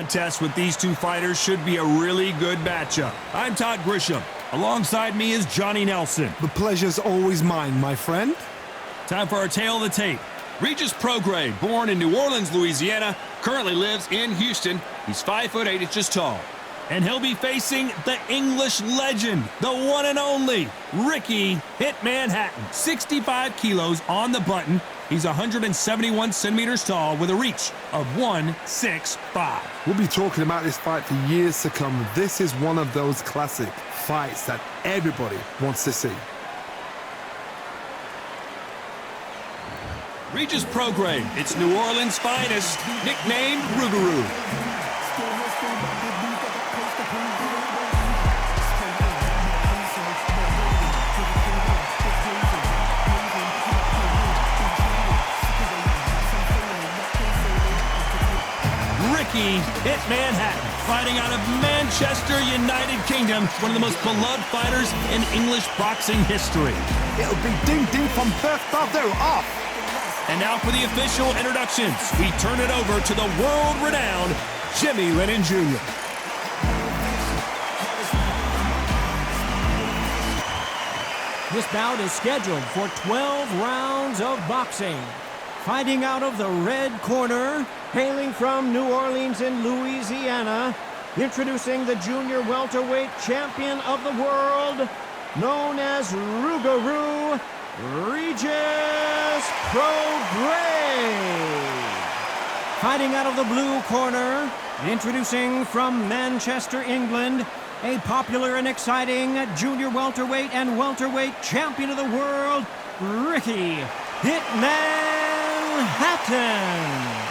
Contest with these two fighters should be a really good matchup. I'm Todd Grisham. Alongside me is Johnny Nelson. The pleasure's always mine, my friend. Time for our tale of the tape. Regis Prograis, born in New Orleans, Louisiana, currently lives in Houston. He's 5'8" inches tall. And he'll be facing the English legend, the one and only, Ricky Hitman Hatton. 65 kilos on the button. He's 171 centimeters tall with a reach of 165. We'll be talking about this fight for years to come. This is one of those classic fights that everybody wants to see. Regis Prograis, it's New Orleans' finest, nicknamed Rougarou. Ricky Hitman Hatton, fighting out of Manchester, United Kingdom, one of the most beloved fighters in English boxing history. It'll be ding-ding from Perth, Bravo, off. And now for the official introductions, we turn it over to the world-renowned Jimmy Lennon Jr. This bout is scheduled for 12 rounds of boxing. Fighting out of the red corner, hailing from New Orleans in Louisiana, introducing the junior welterweight champion of the world, known as Rougarou, Regis Prograis. Fighting out of the blue corner, introducing from Manchester, England, a popular and exciting junior welterweight and welterweight champion of the world, Ricky Hitman Hatton.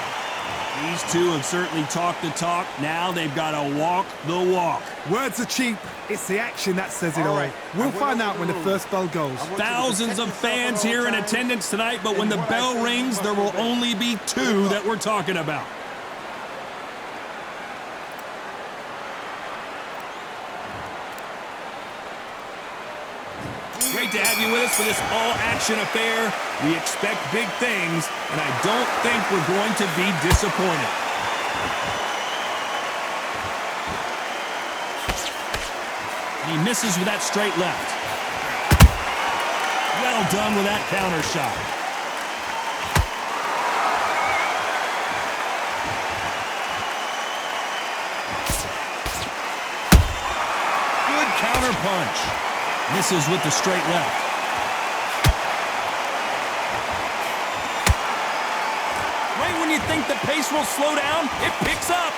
These two have certainly talked the talk. Now they've got to walk the walk. Words are cheap. It's the action that says it all. We'll find out when the first bell goes. Thousands of fans here in attendance tonight, but when the bell rings, there will only be two that we're talking about. Great to have you with us for this all-action affair. We expect big things, and I don't think we're going to be disappointed. He misses with that straight left. Well done with that counter shot. Good counter punch. Misses with the straight left. Right when you think the pace will slow down, it picks up.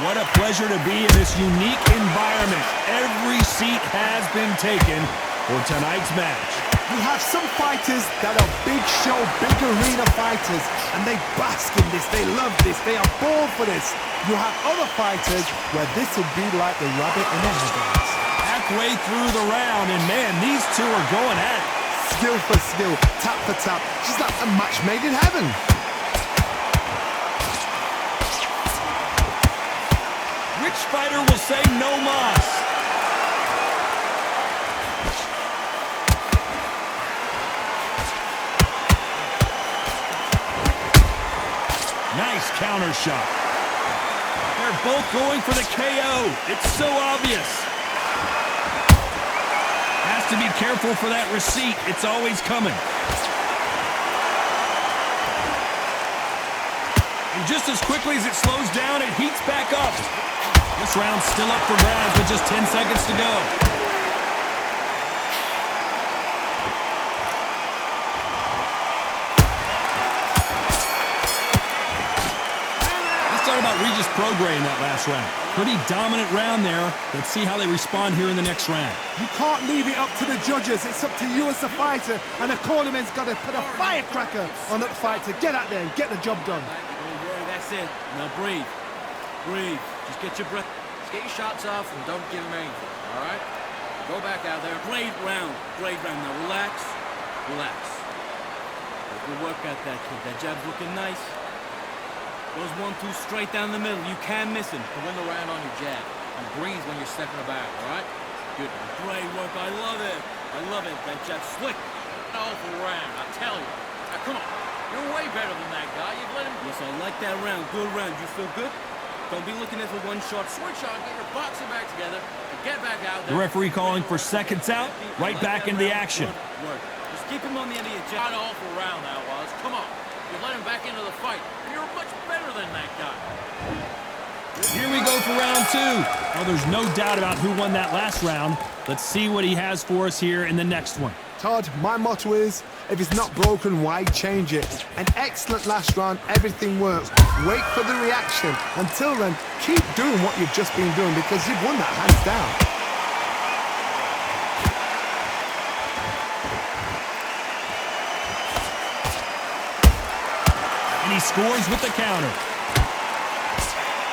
What a pleasure to be in this unique environment. Every seat has been taken for tonight's match. You have some fighters that are big show, big arena fighters, and they bask in this, they love this, they are born for this. You have other fighters where this would be like the rabbit in the headlights. Halfway through the round, and man, these two are going at it. Skill for skill, tap for tap. She's like a match made in heaven. Which fighter will say no mas? Nice counter shot. They're both going for the KO. It's so obvious. Has to be careful for that receipt. It's always coming. And just as quickly as it slows down, it heats back up. This round's still up for grabs with just 10 seconds to go. About Regis Prograis in that last round. Pretty dominant round there. Let's see how they respond here in the next round. You can't leave it up to the judges. It's up to you as the fighter, and the cornerman's got to put a firecracker on that fight to get out there and get the job done. That's it. Now breathe. Breathe. Just get your breath. Just get your shots off and don't give him anything. All right? Go back out there. Blade round. Blade round. Now relax. Relax. Good work out that kid. That jab's looking nice. Goes 1-2 straight down the middle. You can miss him. Win the round on your jab. And breathe when you're stepping about, all right? Good. Now great work. I love it. I love it. That jab slick. Awful round, I tell you. Now, come on. You're way better than that guy. You've let him... Yes, I like that round. Good round. You feel good? Don't be looking at the one shot. Switch on. Get your boxing back together. And get back out there. The referee calling for seconds out. Right back into the action. Good work. Just keep him on the end of your jab. Not awful round that was. Come on. You let him back into the fight. You're much better than that guy. Here we go for round two. Well, there's no doubt about who won that last round. Let's see what he has for us here in the next one. Todd, my motto is, if it's not broken, why change it? An excellent last round, everything works. Wait for the reaction. Until then, keep doing what you've just been doing because you've won that hands down. And he scores with the counter.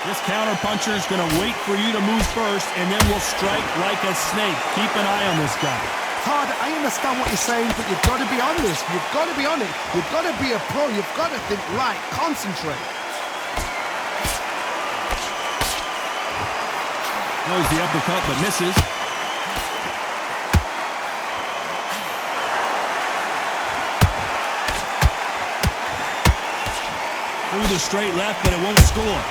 This counter puncher is going to wait for you to move first, and then will strike like a snake. Keep an eye on this guy. Todd, I understand what you're saying, but you've got to be honest. You've got to be on it. You've got to be a pro. You've got to think right. Concentrate. Throws the uppercut, but misses. Through the straight left, but it won't score.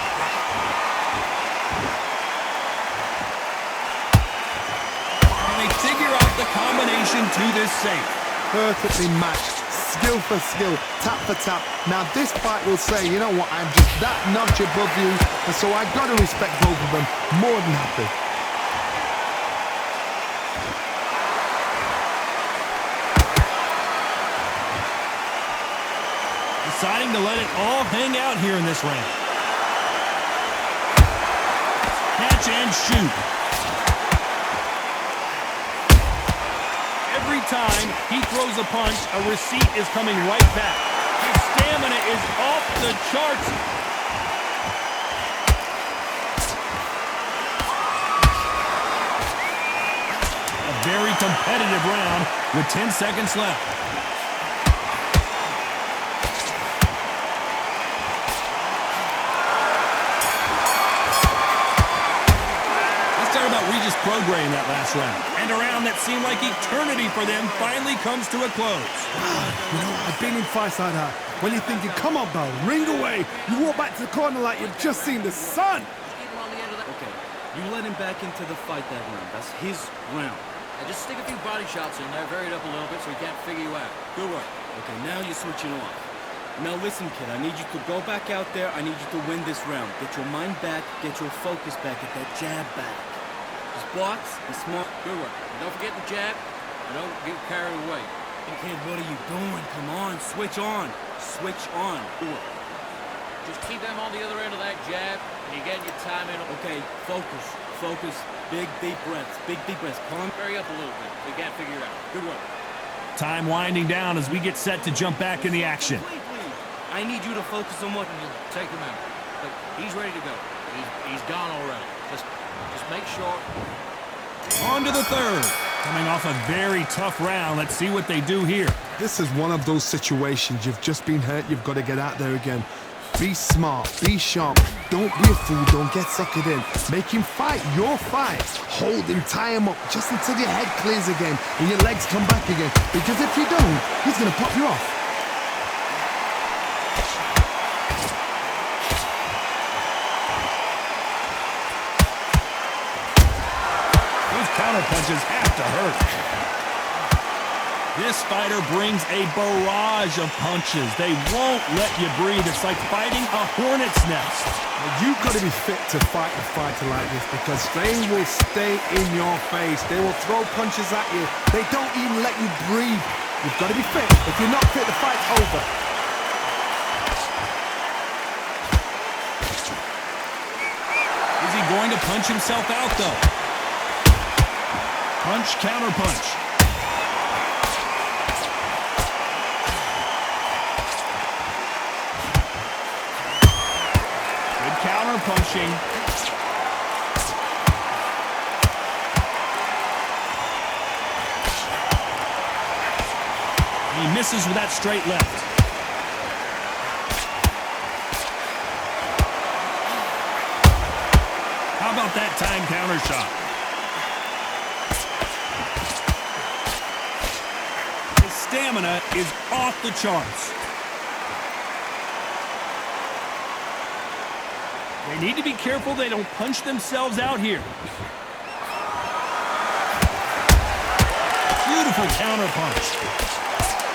Figure out the combination to this safe. Perfectly matched, skill for skill, tap for tap. Now this fight will say, you know what, I'm just that notch above you, and so I've got to respect both of them. More than happy. Deciding to let it all hang out here in this round. Catch and shoot. Every time he throws a punch, a receipt is coming right back. His stamina is off the charts. A very competitive round with 10 seconds left. Regis Prograis in that last round. And a round that seemed like eternity for them finally comes to a close. You know, I've been in fights like that. When you're thinking, come on, Bell, ring away. You walk back to the corner like you've just seen the sun. Okay, you let him back into the fight that round. That's his round. And just stick a few body shots in there, vary it up a little bit so he can't figure you out. Good work. Okay, now you're switching off. Now listen, kid, I need you to go back out there. I need you to win this round. Get your mind back, get your focus back, get that jab back. Just blocks and smart. Good work. And don't forget the jab, and don't get carried away. Hey, kid, what are you doing? Come on, switch on. Switch on. Good work. Just keep them on the other end of that jab, and you get your time in. Okay, focus. Focus. Big, deep breaths. Big, deep breaths. Calm. Hurry up a little bit. You can't figure it out. Good work. Time winding down as we get set to jump back in the action. Please. I need you to focus on what you take him out. Look, he's ready to go. He's gone already. Just make sure. On to the third. Coming off a very tough round. Let's see what they do here. This is one of those situations. You've just been hurt. You've got to get out there again. Be smart. Be sharp. Don't be a fool. Don't get suckered in. Make him fight your fight. Hold him. Tie him up just until your head clears again and your legs come back again. Because if you don't, he's going to pop you off. Counter punches have to hurt. This fighter brings a barrage of punches. They won't let you breathe. It's like fighting a hornet's nest. You've got to be fit to fight a fighter like this because they will stay in your face. They will throw punches at you. They don't even let you breathe. You've got to be fit. If you're not fit, the fight's over. Is he going to punch himself out, though? Punch, counter punch. Good counter punching. He misses with that straight left. How about that time counter shot? stamina is off the charts. They need to be careful they don't punch themselves out here. Beautiful counter punch.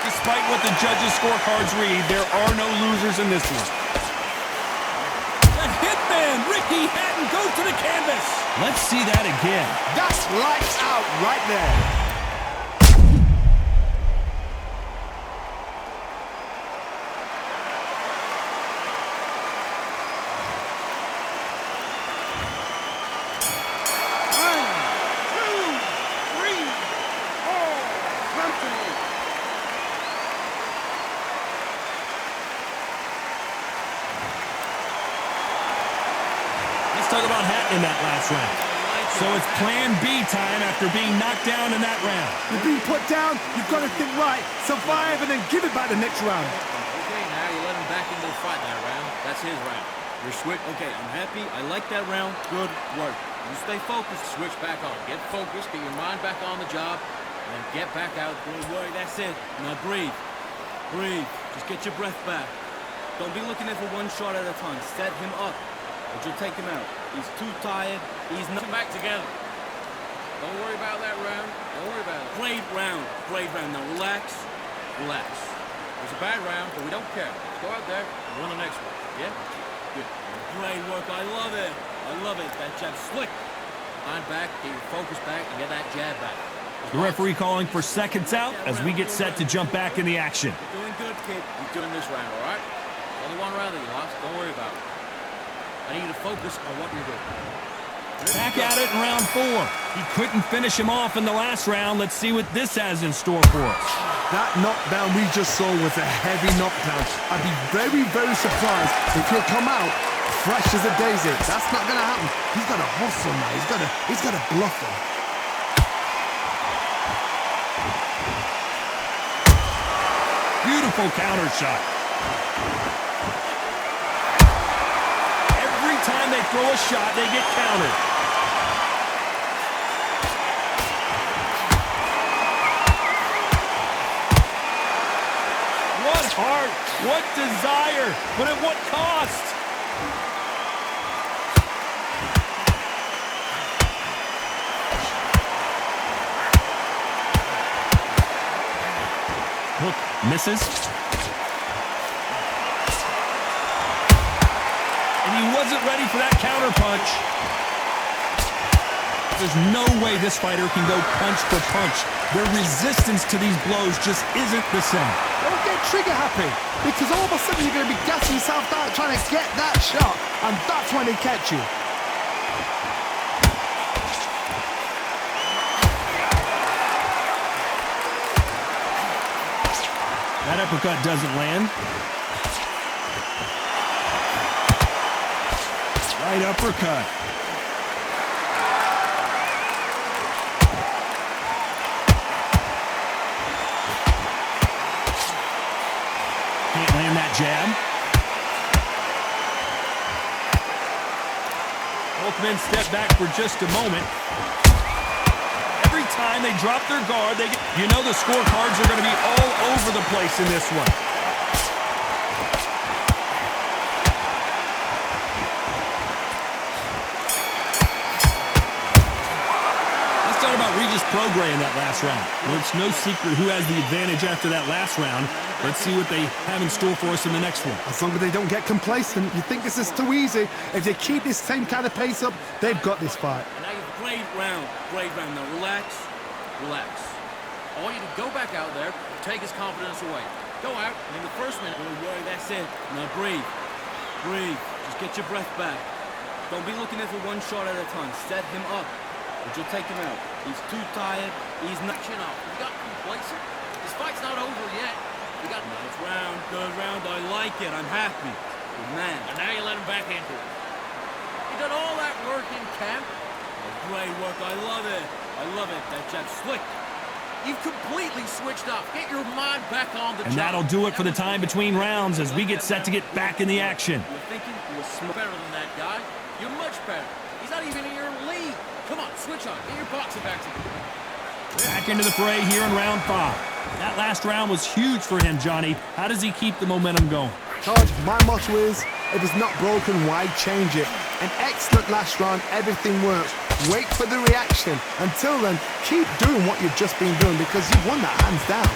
Despite what the judges' scorecards read, there are no losers in this one. The hitman, Hatton, goes to the canvas. Let's see that again. That's lights out right there. Let's talk about Hatton in that last round. So it's plan B time after being knocked down in that round. You're being put down, you've got to think right, survive, and then give it back the next round. Okay, now you let him back into the fight that round. That's his round. You're switch. Okay, I'm happy. I like that round. Good work. You stay focused. Switch back on. Get focused. Get your mind back on the job. And then get back out. Good work. That's it. Now breathe. Breathe. Just get your breath back. Don't be looking at for one shot at a time. Set him up. But you'll take him out. He's too tired. He's not back together. Don't worry about that round. Don't worry about it. Great round. Great round. Now relax. Relax. It was a bad round, but we don't care. Let's go out there and win the next one. Yeah? Good. Great work. I love it. I love it. That jab slick. Mind back. Get your focus back and get that jab back. The referee calling for seconds out as we get set to jump back in the action. You're doing good, kid. You're doing this round, all right? Only one round that you lost. Don't worry about it. I need you to focus on what you're doing. Back at it in round 4. He couldn't finish him off in the last round. Let's see what this has in store for us. That knockdown we just saw was a heavy knockdown. I'd be very, very surprised if he'll come out fresh as a daisy. That's not going to happen. He's got to hustle now. He's got to bluff him. Beautiful counter shot. Every time they throw a shot, they get countered. What heart, what desire, but at what cost? Hook misses. And he wasn't ready for that counter punch. There's no way this fighter can go punch for punch. Their resistance to these blows just isn't the same. Don't get trigger happy, because all of a sudden you're going to be gassing yourself out trying to get that shot, and that's when they catch you. That uppercut doesn't land. Right uppercut. Can't land that jab. Both men step back for just a moment. Every time they drop their guard, you know the scorecards are going to be all over the place in this one. Let's talk about Regis Prograis in that last round. Well, it's no secret who has the advantage after that last round. Let's see what they have in store for us in the next one. As long as they don't get complacent, you think this is too easy. If they keep this same kind of pace up, they've got this fight. Great round. Great round. Now relax. Relax. I want you to go back out there and take his confidence away. Go out, and in the first minute, that's it. Now breathe. Breathe. Just get your breath back. Don't be looking at for one shot at a time. Set him up, but you'll take him out. He's too tired. He's not chin up. You got complacent. This fight's not over yet. You got nice round. Good round. I like it. I'm happy. Good man. And now you let him back into it. You done all that work in camp. Great work. I love it. I love it. That jab slick. You've completely switched up. Get your mind back on the job. And that'll do it for the time between rounds as we get set to get back in the action. You're thinking you're better than that guy. You're much better. He's not even in your league. Come on, switch on. Get your boxing back together. Back into the fray here in round 5. That last round was huge for him, Johnny. How does he keep the momentum going? Todd, my motto is, if it's not broken, why change it? An excellent last round, everything works. Wait for the reaction. Until then, keep doing what you've just been doing because you've won that hands down.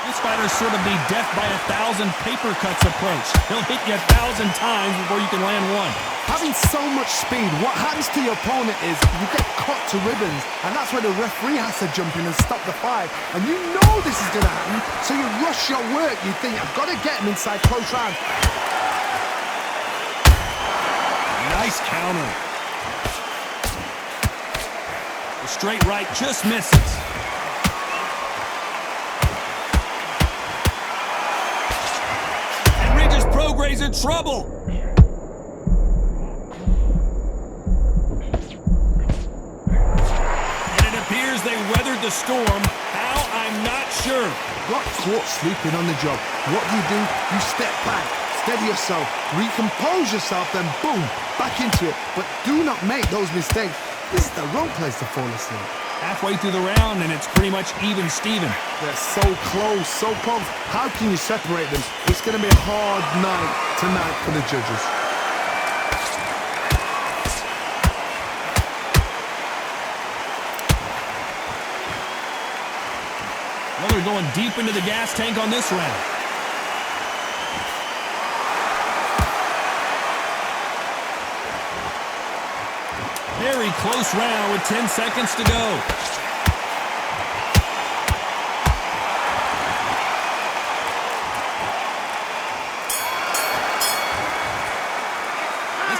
This fighter's sort of the death by 1,000 paper cuts approach. He'll hit you 1,000 times before you can land one. Having so much speed, what happens to your opponent is you get cut to ribbons, and that's where the referee has to jump in and stop the fight. And you know this is going to happen, so you rush your work. You think, I've got to get him inside close round. Nice counter. The straight right just misses. And Regis Prograis in trouble. They weathered the storm. How? I'm not sure. Got caught sleeping on the job. What do? You step back, steady yourself, recompose yourself, then boom, back into it. But do not make those mistakes. This is the wrong place to fall asleep. Halfway through the round, and it's pretty much even Steven. They're so close, so close. How can you separate them? It's going to be a hard night tonight for the judges. Well, they're going deep into the gas tank on this round. Very close round with 10 seconds to go.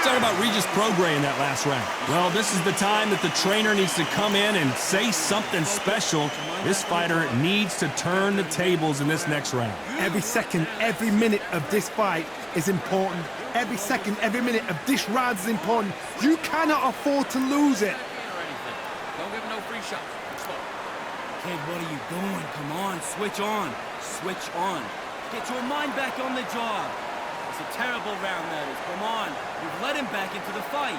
About Regis Prograis in that last round. Well, this is the time that the trainer needs to come in and say something special. This fighter needs to turn the tables in this next round. Every second, every minute of this fight is important. Every second, every minute of this round is important. You cannot afford to lose it. Don't give him no free shots. Kid, what are you doing? Come on, switch on. Switch on. Get your mind back on the job. It's a terrible round, that is. Come on. You've let him back into the fight.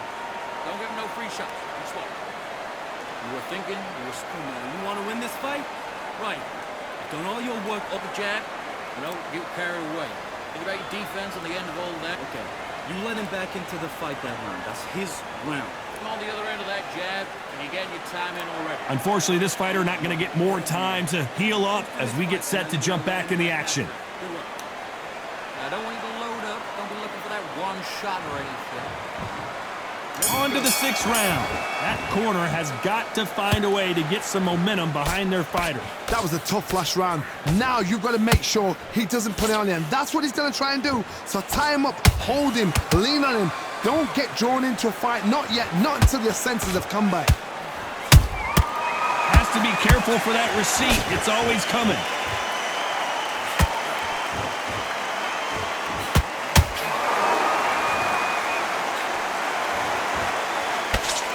Don't give him no free shots. Be slow. You were thinking, you want to win this fight? Right. You've done all your work up the jab. Get carried away. Think about your defense and the end of all of that. Okay. You let him back into the fight that round. That's his round. Come on the other end of that jab, and you're getting your time in already. Unfortunately, this fighter not going to get more time to heal up as we get set to jump back in the action. Good luck. I don't want you to load up. Don't be looking for that one shot or anything. On to the sixth round. That corner has got to find a way to get some momentum behind their fighter. That was a tough last round. Now you've got to make sure he doesn't put it on him. That's what he's going to try and do. So tie him up, hold him, lean on him. Don't get drawn into a fight. Not yet. Not until your senses have come back. Has to be careful for that receipt. It's always coming.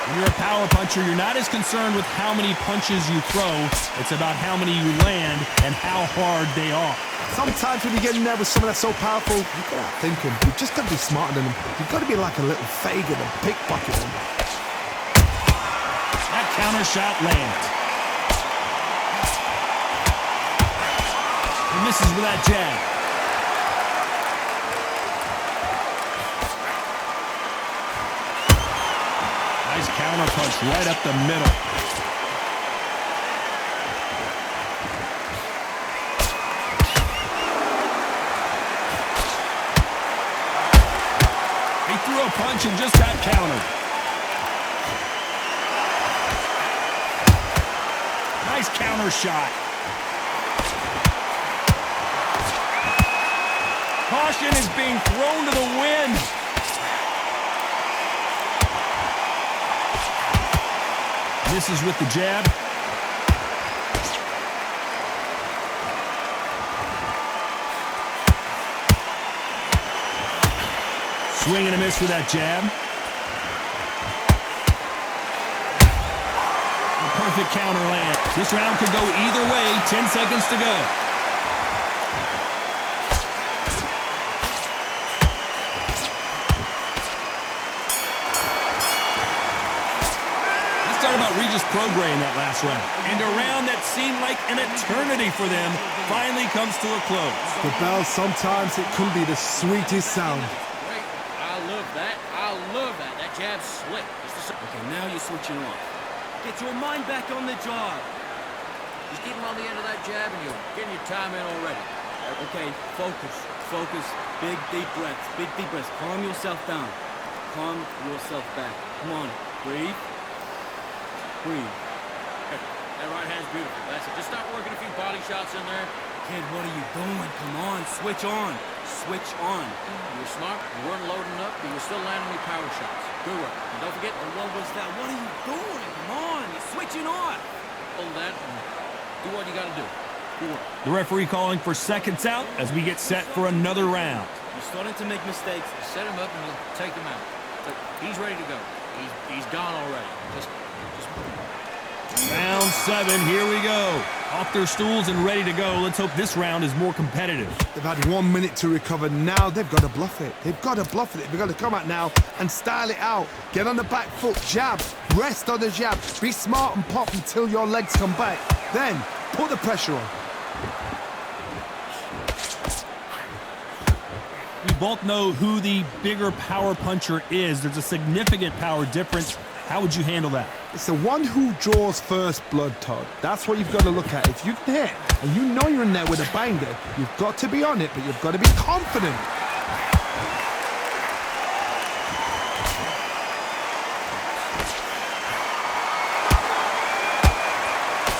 When you're a power puncher, you're not as concerned with how many punches you throw. It's about how many you land and how hard they are. Sometimes when you get in there with someone that's so powerful, you've got to think him. You've just got to be smarter than him. You've got to be like a little Fagin and pickpocket him. That counter shot lands. He misses with that jab. Nice counter punch right up the middle. He threw a punch and just got countered. Nice counter shot. Caution is being thrown to the wind. Misses with the jab. Swing and a miss with that jab. A perfect counter land. This round could go either way. 10 seconds to go. about Regis Prograis in that last round? And a round that seemed like an eternity for them finally comes to a close. The bell, sometimes it can be the sweetest sound. Great. I love that. I love that. That jab's slick. Okay, now you're switching off. Get your mind back on the job. Just keep him on the end of that jab and you're getting your time in already. Okay, focus. Focus. Big, deep breaths. Big, deep breaths. Calm yourself down. Calm yourself back. Come on. Breathe. Breathe. That right hand's beautiful. That's it. Just start working a few body shots in there. Kid, what are you doing? Come on. Switch on. Switch on. You were smart. You weren't loading up, but you were still landing your power shots. Good work. And don't forget, what was that? What are you doing? Come on. You're switching on. Hold that and do what you got to do. Good work. The referee calling for seconds out as we get set for another round. You're starting to make mistakes. Set him up and you'll take him out. Look, he's ready to go. He's gone already. Just Round 7, here we go. Off their stools and ready to go. Let's hope this round is more competitive. They've had 1 minute to recover. Now they've got to bluff it. They've got to bluff it. They've got to come out now and style it out. Get on the back foot, jab, rest on the jab. Be smart and pop until your legs come back. Then put the pressure on. We both know who the bigger power puncher is. There's a significant power difference. How would you handle that? It's the one who draws first blood, Todd. That's what you've got to look at. If you can hit and you know you're in there with a banger, you've got to be on it, but you've got to be confident.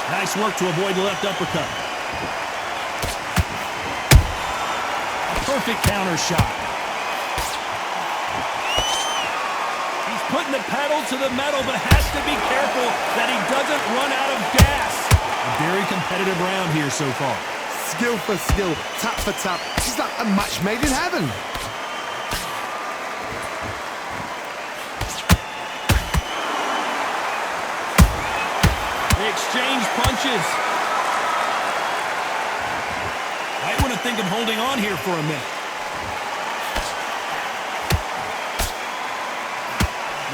Nice work to avoid the left uppercut. A perfect counter shot. Putting the pedal to the metal, but has to be careful that he doesn't run out of gas. A very competitive round here so far. Skill for skill, tap for tap. This is like a match made in heaven. They exchange punches. Might want to think of holding on here for a minute.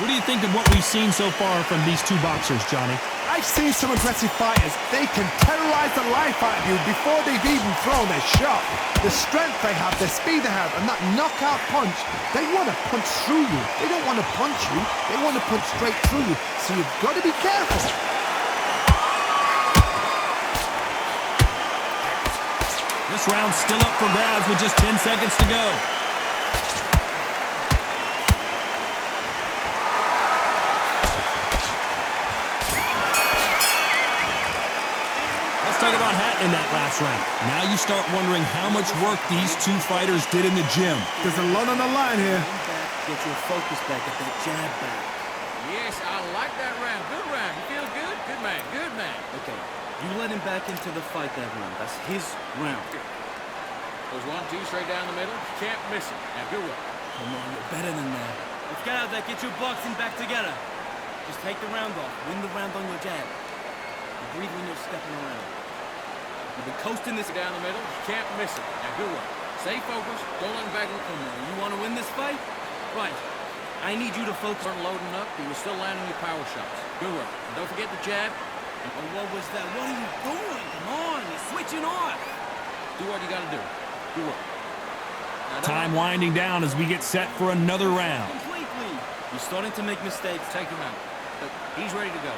What do you think of what we've seen so far from these two boxers, Johnny? I've seen some aggressive fighters. They can terrorize the life out of you before they've even thrown their shot. The strength they have, the speed they have, and that knockout punch, they want to punch through you. They don't want to punch you. They want to punch straight through you. So you've got to be careful. This round's still up for grabs with just 10 seconds to go. Talk about Hatton in that last round. Now you start wondering how much work these two fighters did in the gym. There's a lot on the line here. Get your focus back, get that jab back. Yes, I like that round. Good round. You feel good? Good man. Good man. Okay, you let him back into the fight that round. That's his round. Goes 1-2 straight down the middle. Can't miss it. Now, good work. Come on, you're better than that. Let's get out there. Get your boxing back together. Just take the round off. Win the round on your jab. You breathe when you're stepping around. You've been coasting this down the middle. You can't miss it. Now, good work. Stay focused. Don't let him back in the corner. You want to win this fight? Right. I need you to focus on loading up, but you're still landing your power shots. Good work. And don't forget the jab. And what was that? What are you doing? Come on. You're switching off. Do what you got to do. Good work. Time winding down as we get set for another round. Completely. You're starting to make mistakes. Take him out. But he's ready to go.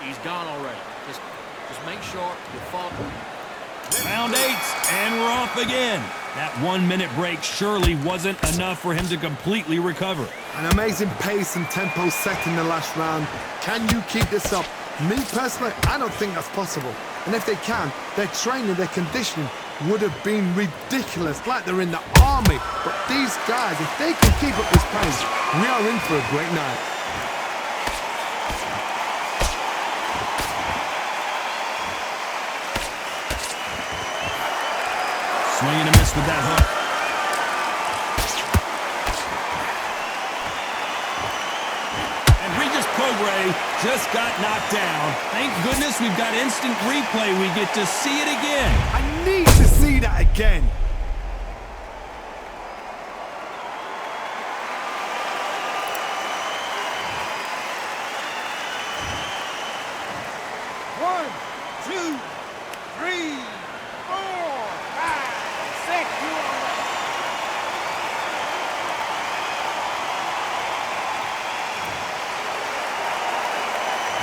He's gone already. Just make sure you follow. Round 8, and we're off again. That 1 minute break surely wasn't enough for him to completely recover. An amazing pace and tempo set in the last round. Can you keep this up? Me personally, I don't think that's possible. And if they can, their training, their conditioning would have been ridiculous, like they're in the army. But these guys, if they can keep up this pace, we are in for a great night. Swing and a miss with that hook. And Regis Prograis just got knocked down. Thank goodness we've got instant replay. We get to see it again. I need to see that again.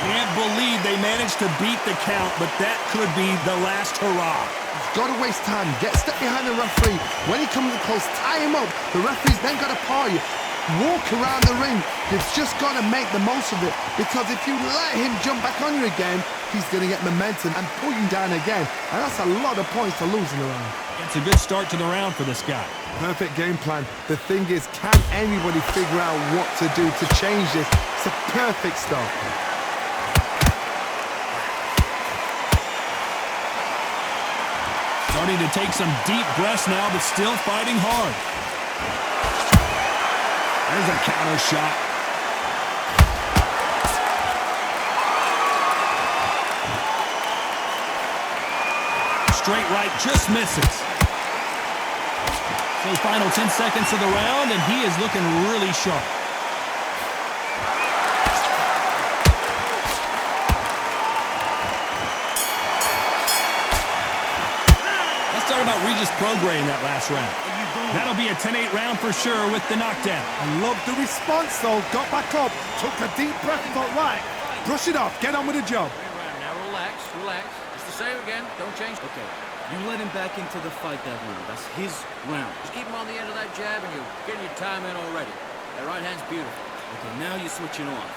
Can't believe they managed to beat the count, but that could be the last hurrah. Got to waste time. Get a step behind the referee. When he comes close, tie him up. The referee's then got to paw you. Walk around the ring. You've just got to make the most of it, because if you let him jump back on you again, he's going to get momentum and pull you down again, and that's a lot of points to lose in the round. It's a good start to the round for this guy. Perfect game plan. The thing is, can anybody figure out what to do to change this? It's a perfect start. Starting to take some deep breaths now, but still fighting hard. There's a counter shot. Straight right just misses. So final 10 seconds of the round, and he is looking really sharp. Let's talk about Regis Prograis in that last round. That'll be a 10-8 round for sure with the knockdown. I love the response, though. Got back up, took a deep breath, thought, right, brush it off, get on with the job. Now relax, relax. It's the same again. Don't change. Okay. You let him back into the fight that round. That's his round. Just keep him on the end of that jab, and you're getting your time in already. That right hand's beautiful. Okay, now you're switching off.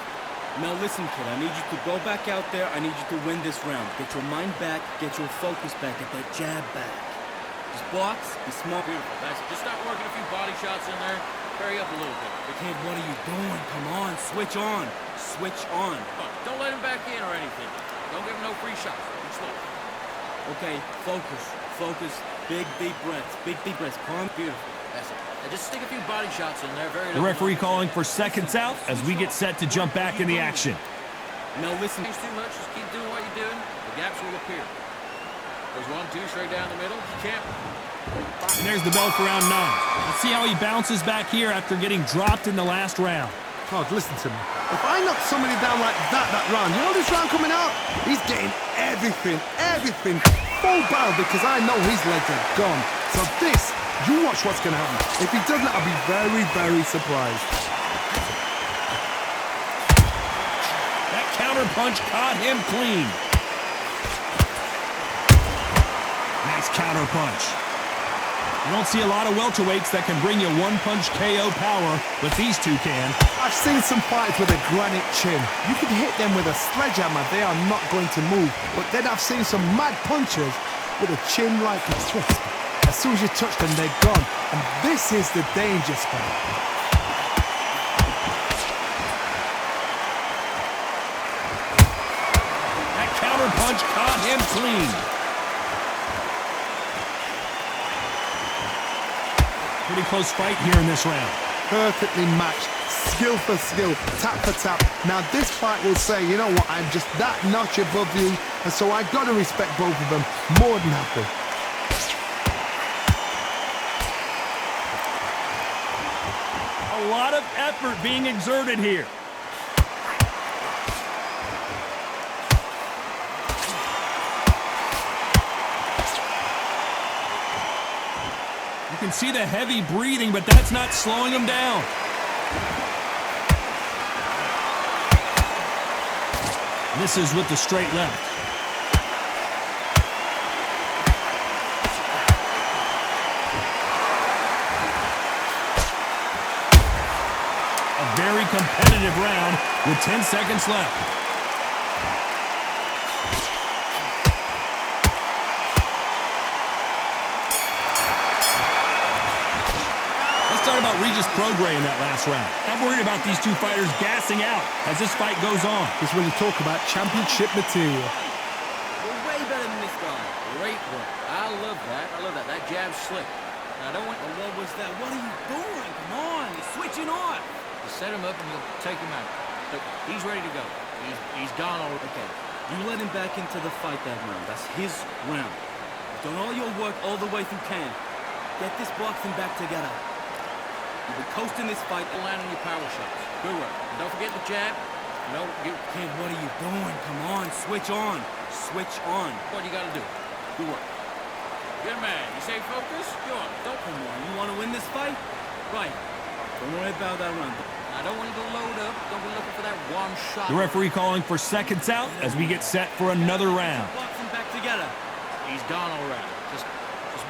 Now listen, kid, I need you to go back out there. I need you to win this round. Get your mind back, get your focus back, get that jab back. Just box, be smart. Beautiful. That's it. Just start working a few body shots in there. Hurry up a little bit. Kid, what are you doing? Come on, switch on. Switch on. Don't let him back in or anything. Don't give him no free shots. Be slow. Okay, focus, focus, big deep breaths, calm, beautiful, that's it. Now just stick a few body shots in there, The referee calling for seconds out as we get set to jump back in the action. No, listen. Too much, just keep doing what you're doing, the gaps will appear. Goes 1, 2, straight down the middle, camp. And there's the bell for round 9. Let's see how he bounces back here after getting dropped in the last round. Todd, listen to me. If I knock somebody down like that round, you know this round coming out? He's getting everything, full barrel, because I know his legs are gone. So this, you watch what's going to happen. If he doesn't, I'll be very, very surprised. That counter punch caught him clean. Nice counter punch. You don't see a lot of welterweights that can bring you one-punch KO power, but these two can. I've seen some fighters with a granite chin. You can hit them with a sledgehammer, they are not going to move. But then I've seen some mad punchers with a chin like a twist. As soon as you touch them, they're gone. And this is the danger spot. That counter punch caught him clean. Pretty close fight here in this round. Perfectly matched, skill for skill, tap for tap. Now this fight will say, you know what, I'm just that notch above you, and so I've got to respect both of them more than happy. A lot of effort being exerted here. You can see the heavy breathing, but that's not slowing him down. Misses with the straight left. A very competitive round with 10 seconds left. Talk about Regis Prograis in that last round. I'm worried about these two fighters gassing out as this fight goes on. This is when you talk about championship material. We're way better than this guy. Great work. I love that. That jab's slick. Now, I don't want... What was that? What are you doing? Come on. You're switching on. You set him up and you'll take him out. Look, he's ready to go. He's gone already. Okay. You let him back into the fight that round. That's his round. You've done all your work all the way through camp. Get this boxing back together. You've been coasting this fight and landing your power shots. Good work. And don't forget the jab. No, kid, what are you doing? Come on, switch on. Switch on. What you gotta do? Good work. Good man. You stay focused? Go on. Don't come on. You want to win this fight? Right. Don't worry about that run. I don't want you to load up. Don't be looking for that one shot. The referee calling for seconds out as we get set for another round. Box him back together. He's gone already. Just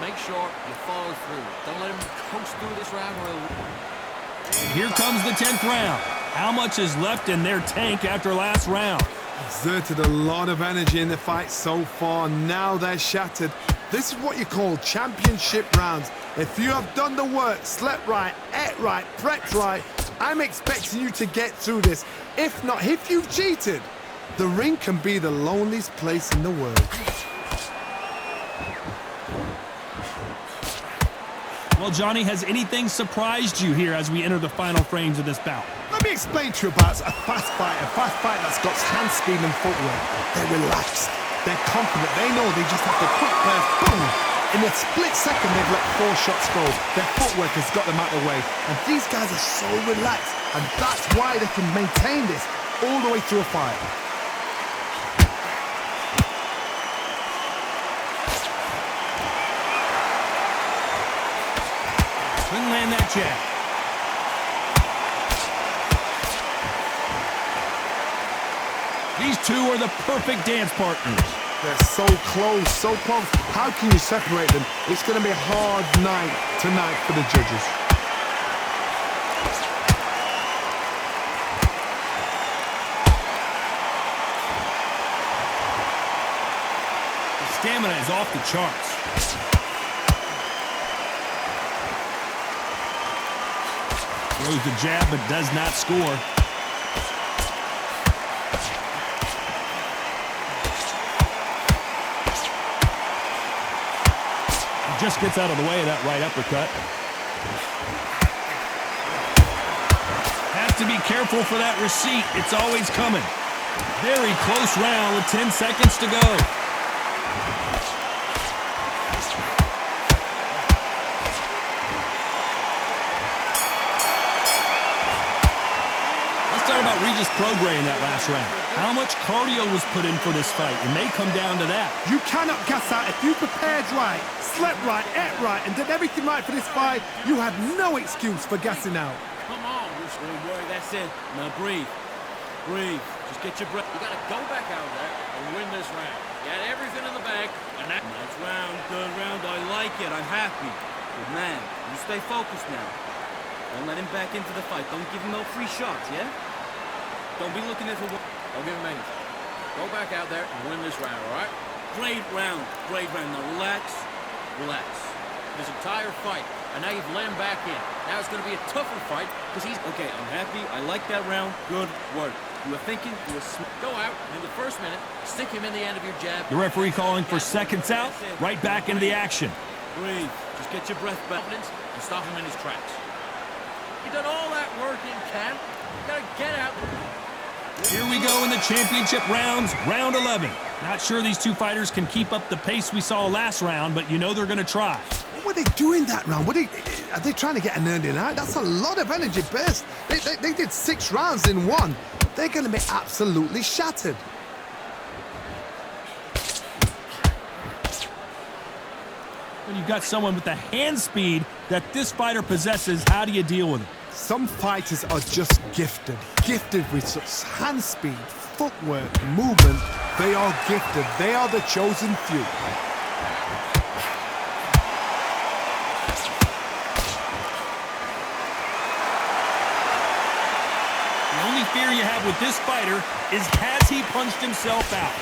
make sure you follow through. Don't let him coast through this round or he'll... Here comes the 10th round. How much is left in their tank after last round? Exerted a lot of energy in the fight so far. Now they're shattered. This is what you call championship rounds. If you have done the work, slept right, ate right, prepped right, I'm expecting you to get through this. If not, if you've cheated, the ring can be the loneliest place in the world. Well, Johnny, has anything surprised you here as we enter the final frames of this bout? Let me explain to you about a fast fight that's got hand speed and footwork. They're relaxed, they're confident, they know they just have to quick burst, boom! In a split second, they've let 4 shots go. Their footwork has got them out of the way. And these guys are so relaxed, and that's why they can maintain this all the way through a fight. Couldn't land that jab. These two are the perfect dance partners. They're so close, so close. How can you separate them? It's going to be a hard night tonight for the judges. The stamina is off the charts. Throws the jab but does not score. Just gets out of the way of that right uppercut. Has to be careful for that receipt. It's always coming. Very close round with 10 seconds to go. Let's talk about Regis Prograis in that last round. How much cardio was put in for this fight? It may come down to that. You cannot gas out. If you prepared right, slept right, ate right, and did everything right for this fight, you had no excuse for gassing out. Come on, don't worry, that's it. Now breathe. Breathe. Just get your breath. You gotta go back out there and win this round. Get everything in the bag, and that nice round, good round. I like it. I'm happy. Good man. You stay focused now. Don't let him back into the fight. Don't give him no free shots, yeah? Don't be looking at the wall. Don't give him anything. Go back out there and win this round, all right? Great round. Great round. Now relax. Relax. This entire fight, and now you've let him back in. Now it's going to be a tougher fight because he's... Okay, I'm happy. I like that round. Good work. You were thinking, you were... Go out, and in the first minute, stick him in the end of your jab. The referee calling for seconds out, right back into the action. Breathe. Just get your breath back and stop him in his tracks. You done all that work in camp. You got to get out. Here we go in the championship rounds, round 11. Not sure these two fighters can keep up the pace we saw last round, but you know they're going to try. What were they doing that round? Are they trying to get an earning out? That's a lot of energy burst. They did 6 rounds in one. They're going to be absolutely shattered. When you've got someone with the hand speed that this fighter possesses, how do you deal with it? Some fighters are just gifted with such hand speed, footwork, movement. They are gifted. They are the chosen few. The only fear you have with this fighter is has he punched himself out?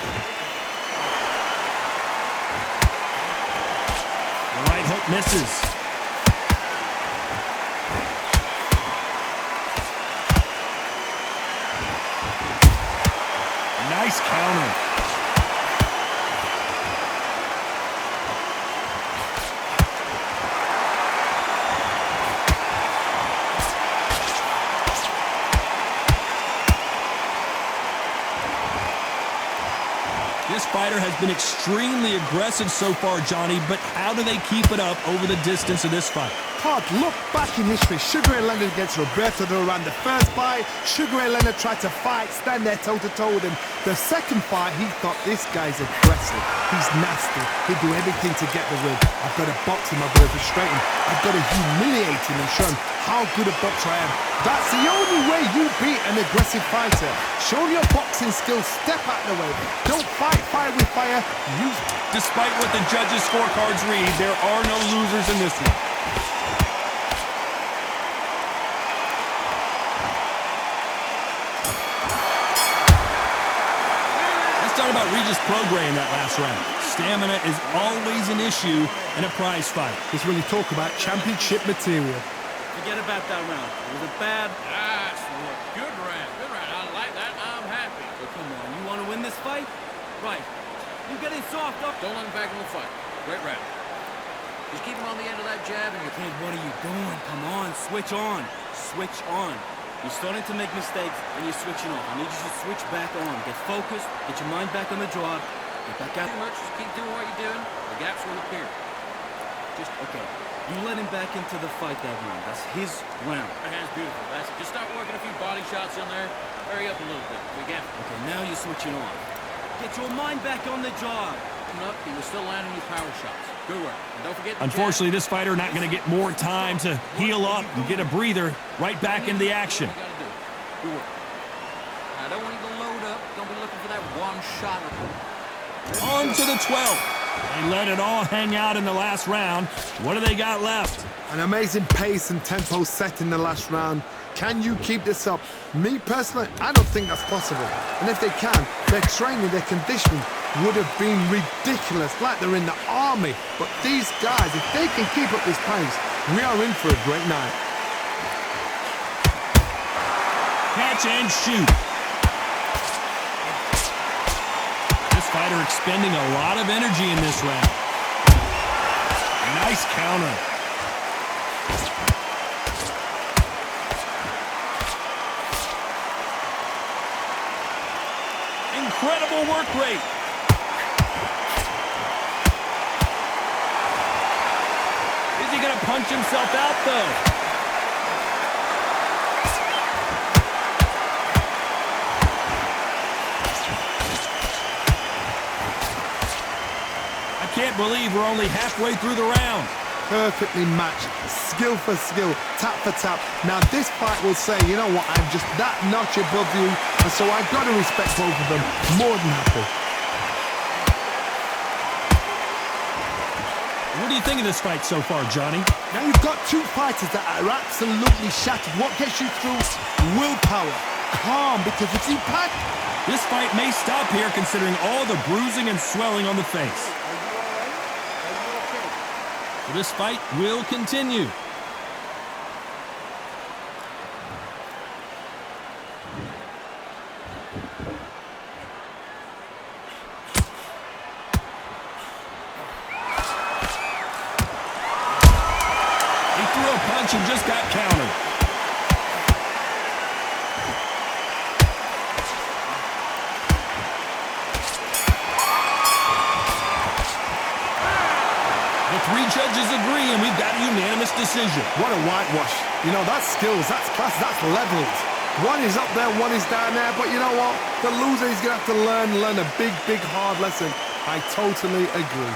The right hook misses. Nice counter. This fighter has been extremely aggressive so far, Johnny, but how do they keep it up over the distance of this fight? Todd, look back in history. Sugar Ray Leonard against Roberto Duran. The first fight, Sugar Ray Leonard tried to fight, stand there toe-to-toe with him. The second fight, he thought, this guy's aggressive. He's nasty. He'd do everything to get the win. I've got to box him. I've got to frustrate him. I've got to humiliate him and show him how good a boxer I am. That's the only way you beat an aggressive fighter. Show your boxing skills. Step out of the way. Don't fight fire with fire. Use. Despite what the judges' scorecards read, there are no losers in this one. About Regis Prograis in that last round. Stamina is always an issue in a prize fight. It's when you talk about championship material. Forget about that round. It was a bad... Good round. Good round. I like that. I'm happy. Oh, come on. You want to win this fight? Right. You're getting soft up. Don't let him back in the fight. Great round. Just keep him on the end of that jab and you're... Kid, what are you doing? Come on. Switch on. Switch on. You're starting to make mistakes, and you're switching off. I need you to switch back on. Get focused. Get your mind back on the job. Get back out. Too much. Just keep doing what you're doing. The gaps will appear. Just, okay. You let him back into the fight that round. That's his round. That hand's beautiful. That's it. Just start working a few body shots in there. Hurry up a little bit. Again. Okay, now you're switching on. Get your mind back on the job. Up, he was still landing his power shots. Good work. And don't forget. Unfortunately, this fighter not going to get more time to heal up and get a breather right back into the action. Good work. I don't want you to load up. Don't be looking for that one shot. On to the 12th. They let it all hang out in the last round. What do they got left? An amazing pace and tempo set in the last round. Can you keep this up? Me personally, I don't think that's possible. And if they can, their training, their conditioning would have been ridiculous, like they're in the army. But these guys, if they can keep up this pace, we are in for a great night. Catch and shoot. This fighter expending a lot of energy in this round. Nice counter. Incredible work rate. Is he going to punch himself out, though? I can't believe we're only halfway through the round. Perfectly matched, skill for skill, tap for tap. Now this fight will say, you know what, I'm just that notch above you, and so I've got to respect both of them. More than happy. What do you think of this fight so far, Johnny? Now you've got two fighters that are absolutely shattered. What gets you through? Willpower, calm, because if you pack... This fight may stop here considering all the bruising and swelling on the face. This fight will continue. He threw a punch and just got countered. Three judges agree, and we've got a unanimous decision. What a whitewash. You know, that's skills, that's class, that's levels. One is up there, one is down there, but you know what? The loser is going to have to learn a big, big, hard lesson. I totally agree.